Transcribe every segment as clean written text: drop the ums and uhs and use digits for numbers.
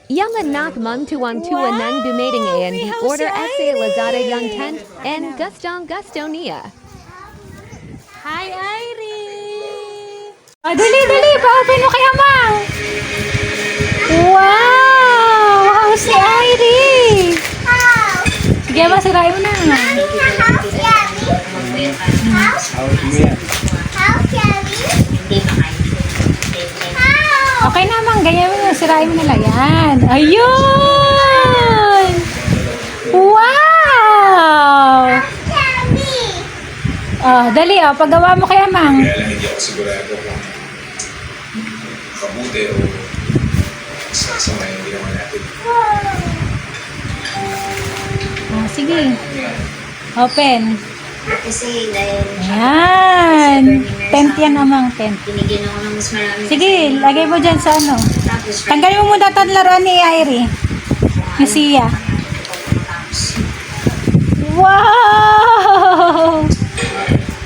Yang nak mung tuan tua nang dumating and may di house order si sa lazada Irene. yung tent and gusto niya. Hi, Irene! Oh, dali, dali! Pa-open mo kay Amang! Wow! House si Irene! Sige, masirain mo na. Okay naman, ganyan mo na. Sirain mo na lang. Yan. Ayun! Wow! Oh, dali oh. Paggawa mo kay Amang. Kaya lang hindi ako sigurado kung kabuti o sasama yung ginawa natin. Oh, sige. Open. Kasi dahil Yan. Tent yan, Amang. Tent. binigyan ako ng mas marami. Sige, lagay mo dyan sa ano. Tapos, Tanggalin mo muna itong laruan ni Irie. Ni Sia. Wow!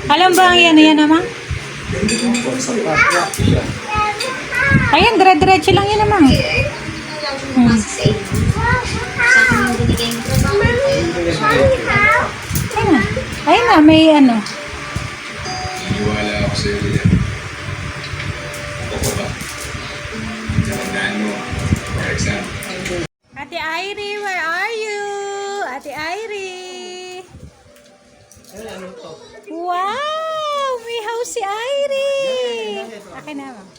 Alam ba ang yan, Amang? Ayan, dire-diretso lang yan, Amang. sa inyo. Sa akin yung binigay ng trabaho. Ayun na. Ayun na, may ano. Niniwala ako sa iyo, Lian. Ako ba? Tandaan mo, for example. Ate Irie, where are you? Ate Irie. Wow! May house si Irie. Akin na, Amang.